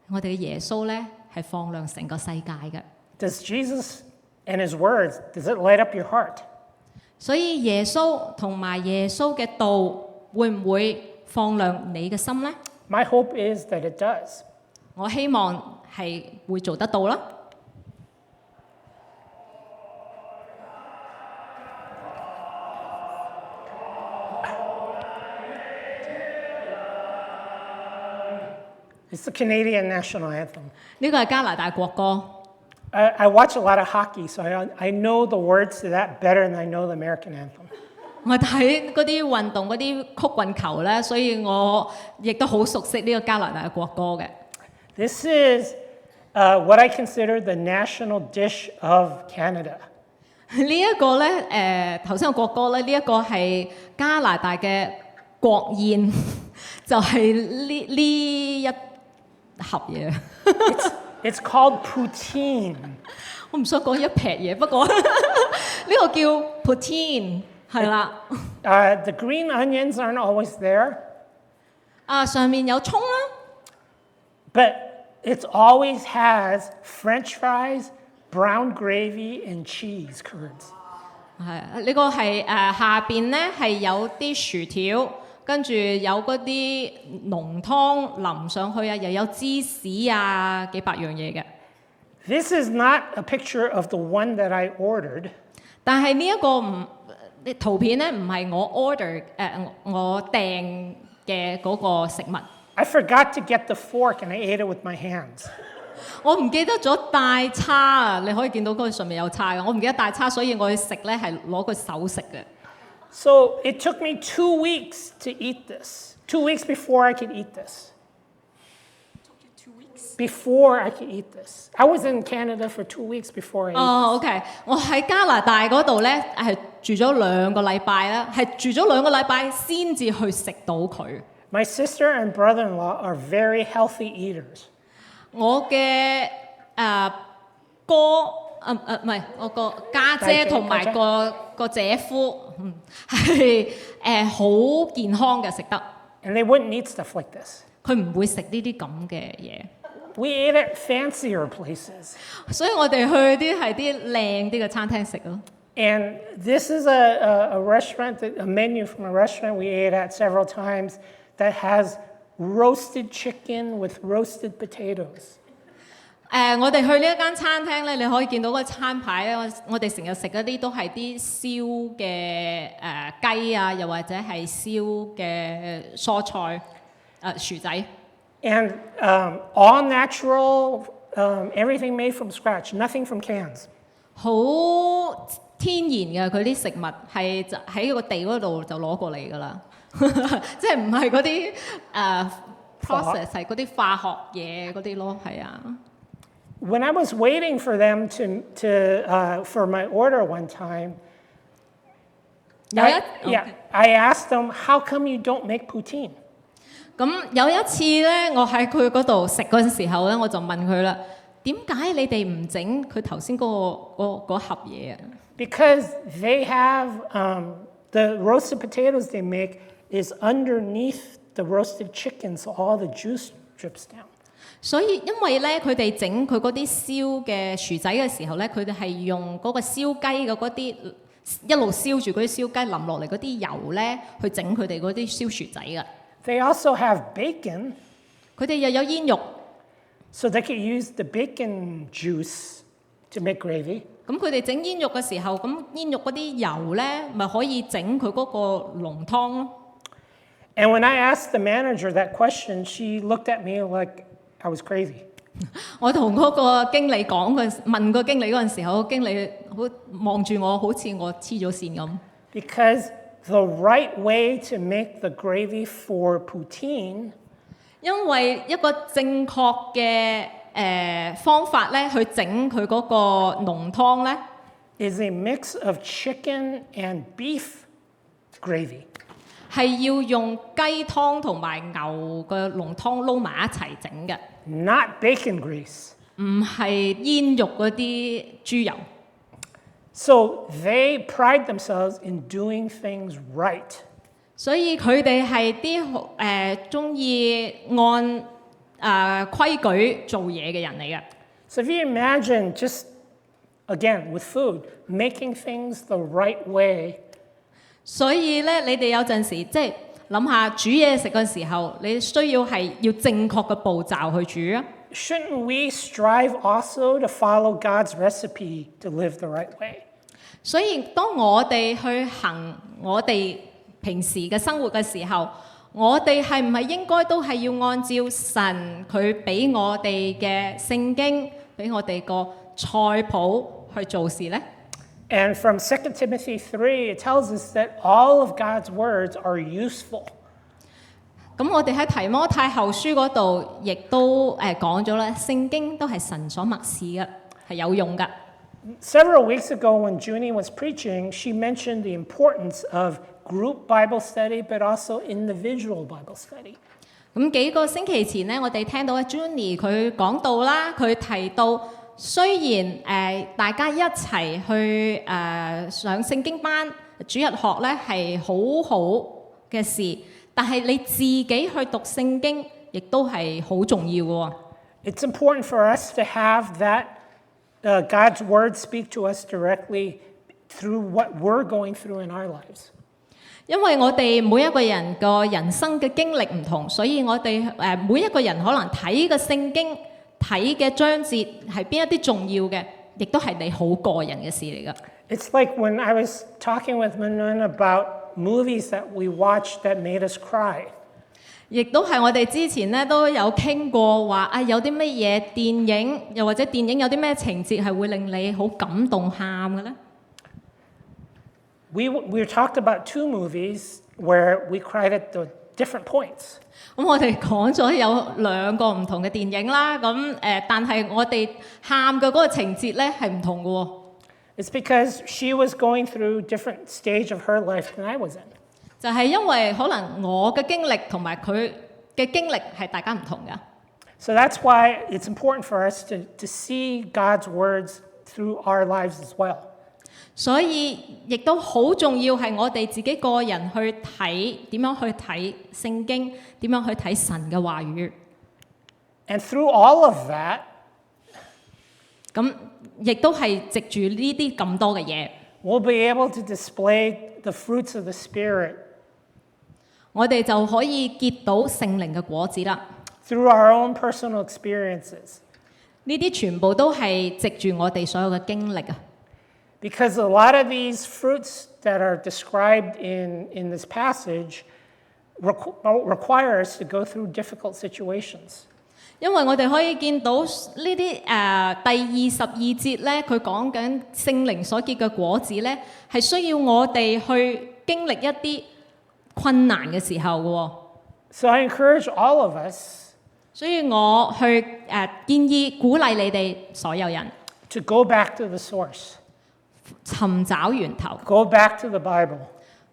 我哋嘅耶穌咧係放亮成個世界嘅。 Does Jesus and his words, does it light up your heart? 所以耶穌同埋耶穌嘅道會唔會放亮你嘅心呢？ My hope is that it does. 我希望係會做得到啦。It's the Canadian national anthem. 呢個係加拿大國歌。 I watch a lot of hockey, so I know the words to that better than I know the American anthem. 我睇嗰啲運動嗰啲曲棍球咧，所以我亦都好熟悉呢個加拿大嘅國歌嘅。 This is what I consider the national dish of Canada. 呢一個咧，頭先個國歌咧，呢一個係加拿大嘅國宴，就係呢一盒嘢。It's called poutine. 我唔想講一撇嘢，不過呢個叫 poutine 係啦。The green onions aren't always there, 上面有葱啦， but it always has French fries, brown gravy, and cheese curds. 係呢個係下邊咧係有啲薯條跟住有嗰啲濃湯淋上去啊，又有芝士啊，幾百樣嘢嘅。This is not a picture of the one that I ordered. 但係呢一個圖片咧，唔係我 order 我訂嘅嗰個食物。I forgot to get the fork and I ate it with my hands. 我唔記得咗帶叉啊！你可以見到嗰個上面有叉嘅，我唔記得帶叉，所以我去食咧係攞個手食嘅。So it took me 2 weeks to eat this. 2 weeks before I could eat this. Before I could eat this. I was in Canada for 2 weeks before I ate 哦，OK，我喺加拿大嗰度咧係住咗2個禮拜啦，係住咗2個禮拜先至去食到佢。My sister and brother-in-law are very healthy eaters. 我嘅哥唔係我個家姐同埋個姐夫，係好健康嘅食得。And they wouldn't eat stuff like this. 佢唔會食呢啲咁嘅嘢。We ate at fancier places. 所以我哋去啲係啲靚啲嘅餐廳食咯。And this is a restaurant, a menu from a restaurant we ate at several times that has roasted chicken with roasted potatoes. 我哋去呢一間餐廳咧，你可以見到個餐牌咧，我哋成日食嗰啲都係啲燒嘅雞啊，又或者係燒嘅蔬菜薯仔。And all natural, everything made from scratch, nothing from cans. 好天然嘅佢啲食物係就喺個地嗰度就攞過嚟㗎啦，即係唔係嗰啲process 係嗰啲化學嘢嗰啲咯，係啊。When I was waiting for them for my order one time, I asked them, how come you don't make poutine? 咁有一次咧，我喺佢嗰度食嗰陣時候咧，我就問佢啦，點解你哋唔整佢頭先嗰盒嘢啊？ Because they have the roasted potatoes they make is underneath the roasted chicken, so all the juice drips down. 所以因為咧，佢哋整佢嗰啲燒嘅薯仔嘅時候咧，佢哋係用嗰個燒雞嘅嗰啲一路燒住嗰啲燒雞淋落嚟嗰啲油咧，去整佢哋嗰啲燒薯仔㗎。They also have bacon. 佢哋又有煙肉， So they could use the bacon juice to make gravy. 咁佢哋整煙肉嘅時候，咁煙肉嗰啲油咧，咪可以整佢嗰個濃湯咯。And when I asked the manager that question, she looked at me like I was crazy. 我同嗰個經理問個經理嗰陣時候，個經理好望住我，好似我黐咗線咁。Because the right way to make the gravy for poutine 因為一個正確嘅方法咧，去整佢嗰個濃湯咧， is a mix of chicken and beef gravy. 係要用雞湯同埋牛嘅濃湯撈埋一齊整嘅， Not bacon grease. 唔係煙肉嗰啲豬油。So they pride themselves in doing things right. 所以佢哋係啲中意按規矩做嘢嘅人嚟嘅。So if you imagine just, again, with food, making things the right way, 所以咧，你哋有陣時即係諗下煮嘢食嘅時候，你需要係要正確嘅步驟去煮啊。shouldn't we strive also to follow God's recipe to live the right way? 所以當我哋去行我哋平時嘅生活嘅時候，我哋係唔係應該都係要按照神佢俾我哋嘅聖經，俾我哋個菜譜去做事呢？ And from 2 Timothy 3, it tells us that all of God's words are useful. 咁我哋喺提摩太後書嗰度亦都講咗啦，聖經都係神所默示嘅，係有用㗎。Several weeks ago, when Junie was preaching, she mentioned the importance of group Bible study, but also individual Bible study. 咁幾個星期前呢，我哋聽到阿 Junie 佢講到啦，佢提到雖然大家一齊去上聖經班、主日學咧係好好嘅事，但係你自己去讀聖經，亦都係好重要嘅喎。It's important for us to have that God's word speak to us directly through what we're going through in our lives. 因為我哋每一個人個人生嘅經歷唔同，所以我哋每一個人可能睇嘅聖經睇嘅章節係邊一啲重要嘅，亦都係你好個人嘅事嚟㗎。It's like when I was talking with Manon about movies that we watched that made us cry. 亦都係我哋之前咧都有傾過話啊，有啲乜嘢電影，又或者電影有啲咩情節係會令你好感動喊嘅咧？ We talked about 2 movies where we cried at the different points. 咁我哋講咗有2個唔同嘅電影啦，但係我哋喊嘅嗰個情節咧係唔同嘅喎。It's because she was going through different stage of her life than I was in. 就係因為可能我嘅經歷同埋佢嘅經歷係大家唔同㗎。 So that's why it's important for us to see God's words through our lives as well. 所以亦都好重要係我哋自己個人去睇點樣去睇聖經，點樣去睇神嘅話語。 And through all of that, 咁亦都係藉住呢啲咁多嘅嘢， we'll be able to display the fruits of the Spirit 我哋就可以結到聖靈嘅果子啦。 through our own personal experiences. 呢啲全部都係藉住我哋所有嘅經歷啊。 Because a lot of these fruits that are described in this passage require us to go through difficult situations. 因為我哋可以見到呢啲第22節咧，佢講緊聖靈所結嘅果子咧，係需要我哋去經歷一啲困難嘅時候嘅喎。 So I encourage all of us 所以我去建議鼓勵你哋所有人 to go back to the source, 尋找源頭， go back to the Bible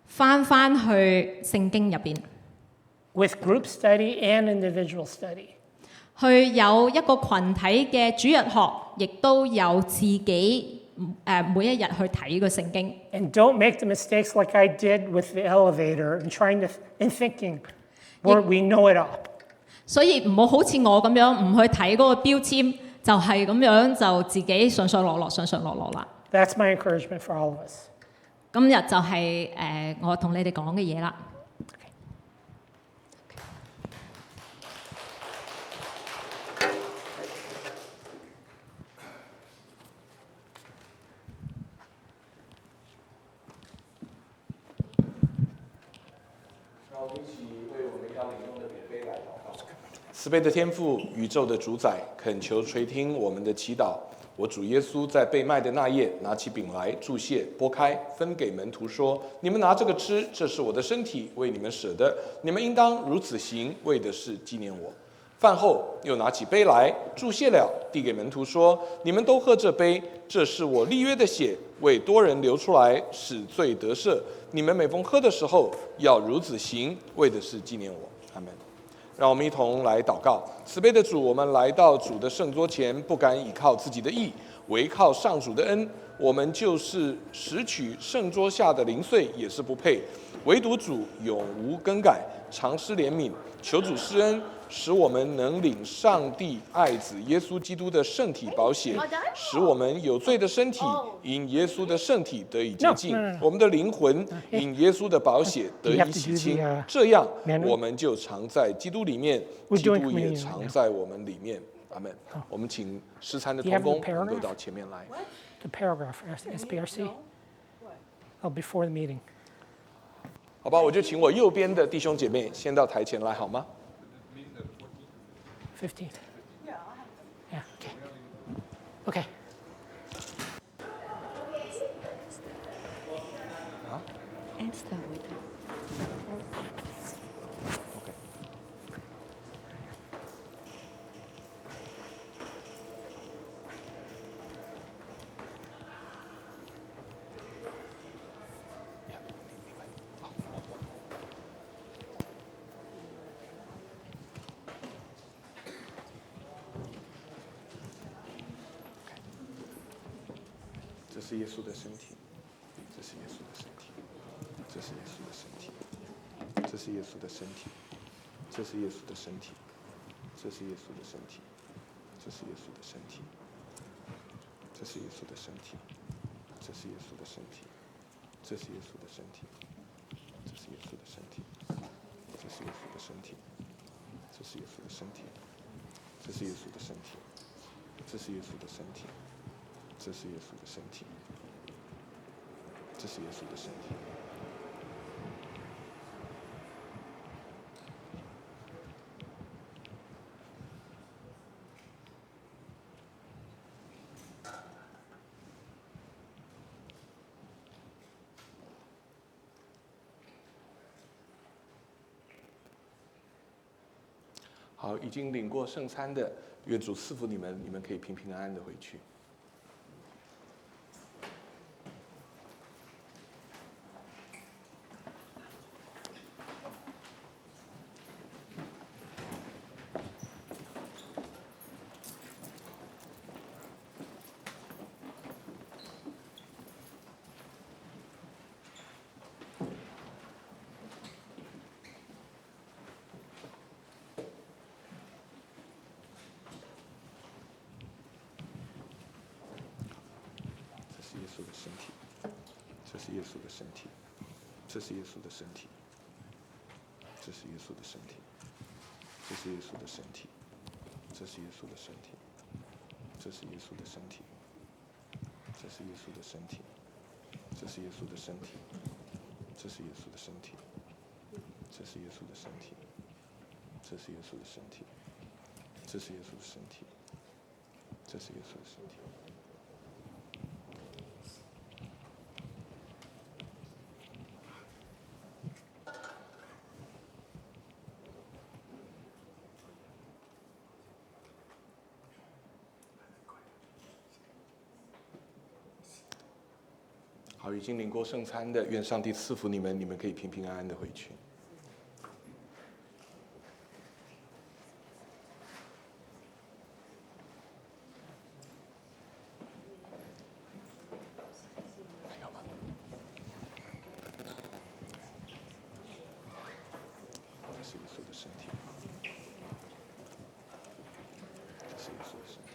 翻去聖經入邊， with group study and individual study. 去有一個群體嘅主日學，亦都有自己每一日去睇個聖經。 And don't make the mistakes like I did with the elevator and thinking, well, we know it all. 所以唔好好似我咁樣唔去睇嗰個標籤，就係咁樣就自己上上落落啦。 That's my encouragement for all of us. 今日就係我同你哋講嘅嘢啦。慈悲的天父，宇宙的主宰，恳求垂听我们的祈祷。我主耶稣在被卖的那夜，拿起饼来，祝谢，拨开，分给门徒说：“你们拿这个吃，这是我的身体，为你们舍的。你们应当如此行，为的是纪念我。”饭后，又拿起杯来，祝谢了，递给门徒说：“你们都喝这杯，这是我立约的血，为多人流出来，使罪得赦。你们每逢喝的时候，要如此行，为的是纪念我。”阿门。让我们一同来祷告。慈悲的主，我们来到主的圣桌前，不敢倚靠自己的义，唯靠上主的恩。我们就是拾取圣桌下的零碎，也是不配。唯独主永无更改，常施怜悯，求主施恩，使我们能领上帝爱子耶稣基督的圣体宝血，使我们有罪的身体因耶稣的圣体得以洁净，我们的灵魂因耶稣的宝血得以洗清。这样，我们就常在基督里面，基督也常在我们里面。阿门。我们请诗餐的同工能够到前面来。The paragraph, SBRC. Oh, before the meeting. 好吧，我就请我右边的弟兄姐妹先到台前来，好吗？ 15th. Yeah, okay. Okay. “这是耶稣的身体，这是耶稣的身体，这是耶稣的身体，这是耶稣的身体，这是耶稣的身体，这是耶稣的身体，这是耶稣的身体，这是耶稣的身体，这是耶稣的身体，这是耶稣的身体，这是耶稣的身体，这是耶身体，这是耶稣的身体，这是耶稣的身体，这是耶稣的身体，这是耶稣的身体，这是耶稣的身体，这是耶稣的身体。好，已经领过圣餐的，愿主赐福你们，你们可以平平安安的回去。耶稣的身体，这是耶稣的身体，这是耶稣的身体，这是耶稣的身体，这是耶稣的身体，这是耶稣的身体，这是耶稣的身体，这是耶稣的身体，这是耶稣的身体，这是耶稣的身体，这是耶稣的身体，这是耶稣的身体，这是耶稣的身体，这是耶稣的身体。好，已经领过圣餐的，愿上帝赐福你们，你们可以平平安安的回去。还有吗？这是耶稣的身体，这是耶稣的身体。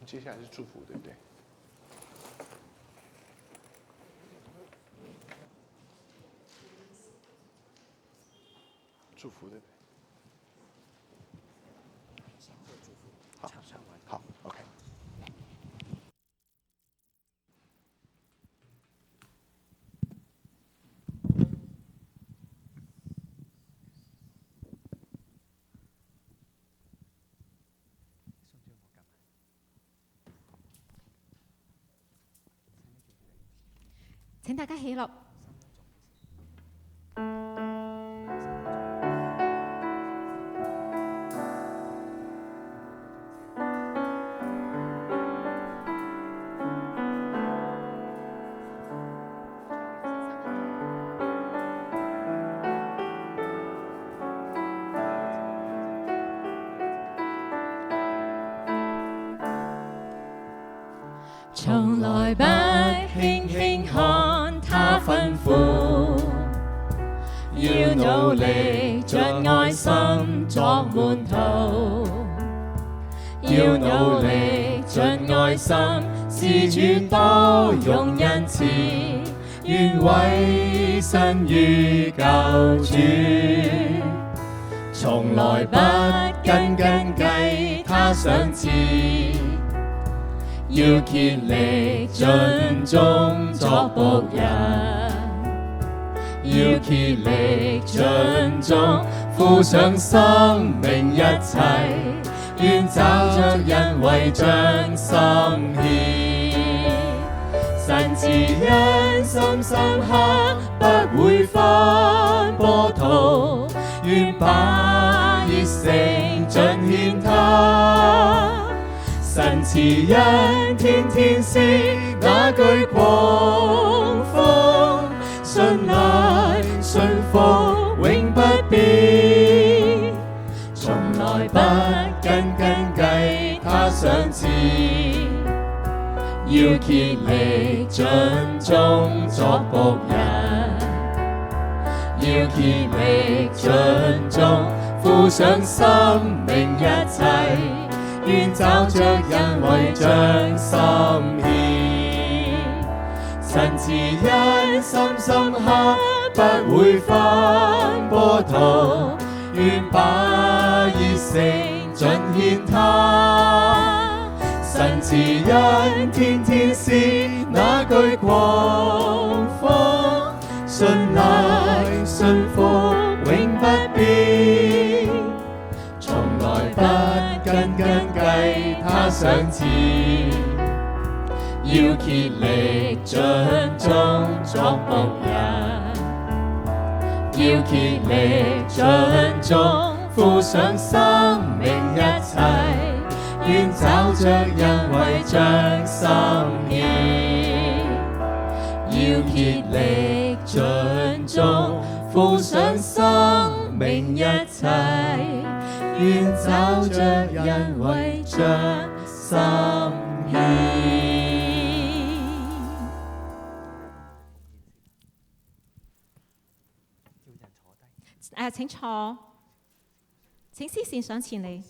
接下来是祝福，对不对？祝福，对不对？好，好 ，OK。請大家起立。從來不輕輕看他吩咐，要努力盡愛心作門徒，要努力盡愛心施主多用恩慈，願委身於救主，從來不斤計他賞賜。要竭力盡忠作僕人，要竭力盡忠付上生命一切，願找着人為將心獻。神慈恩深深刻不會分波濤，願把熱誠盡獻他。神慈恩天天是那句狂風，信賴信服永不變，從來不斤計他賞賜，要竭力盡忠作僕人，要竭力盡忠付上生命一切，願找着人為將心獻。神慈恩深深刻不會翻波濤，願把熱誠盡獻他。神慈恩天天是那句狂風，信賴信服永不變，從來不斤計他賞賜，要竭力盡忠作僕人，要竭力盡忠付上生命一切，願找着人為將心獻，要竭力盡忠付上生命一切，願找着人為將心獻。請坐，請司線上前嚟。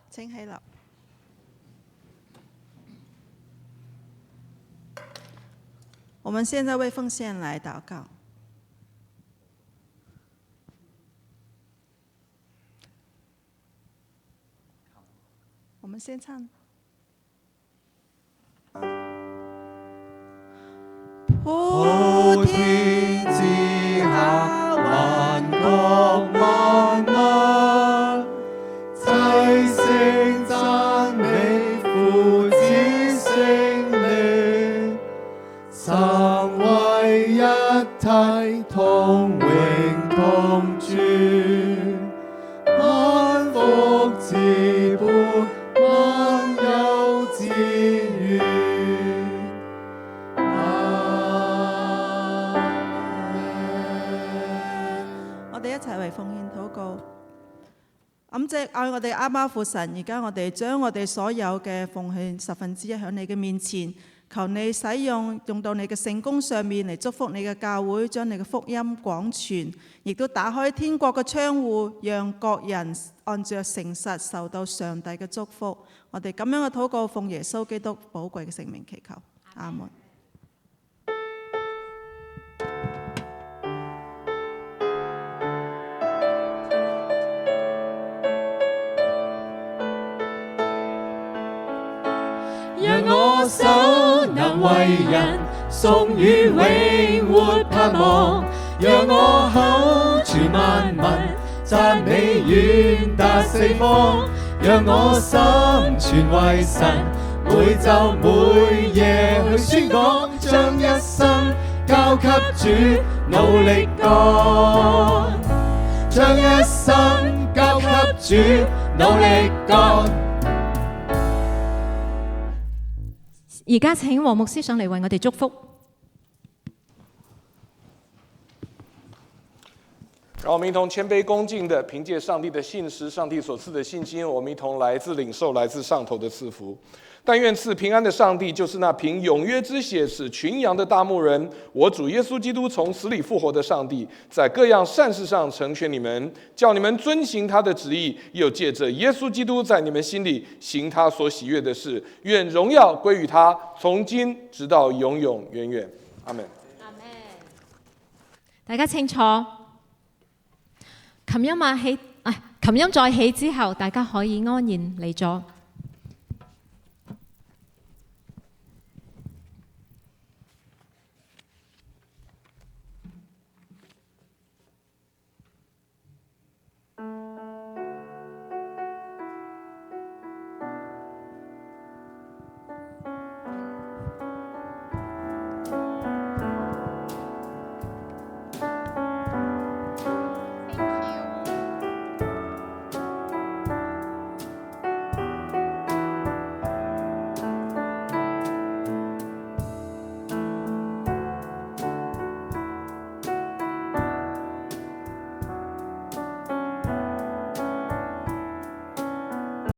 請起立。我們現在為奉獻來禱告。我們先唱。普天之下，萬國萬物，齊聲讚美父子聖靈，三位一體，同榮同尊，萬福之本，萬有之源。我哋一齊為奉獻禱告。感謝愛我哋阿媽父神，而家我哋將我哋所有嘅奉獻1/10喺你嘅面前，求你使用到你嘅聖工上面嚟祝福你嘅教會，將你嘅福音廣傳，亦都打開天國嘅窗戶，讓各人按照誠實受到上帝嘅祝福。我哋咁樣嘅禱告，奉耶穌基督寶貴嘅聖名祈求，阿門。讓我手能為人送予永活盼望，讓我口傳萬民讚美遠達四方，讓我心全為神每晝每夜去宣講，將一生交給主努力幹，將一生交給主努力幹。而家請黃牧師上嚟為我哋祝福。让我们一同谦卑恭敬的凭借上帝的信实，上帝所赐的信心，我们一同来自领受来自上头的赐福。但愿赐平安的上帝，就是那凭永约之血使群羊的大牧人，我主耶稣基督从死里复活的上帝，在各样善事上成全你们，叫你们遵行他的旨意，又借着耶穌基督在你們心裡行他所喜悅的事。願榮耀歸於他，從今直到永永遠遠。阿們。大家清楚，琴音再起之後，大家可以安然離座。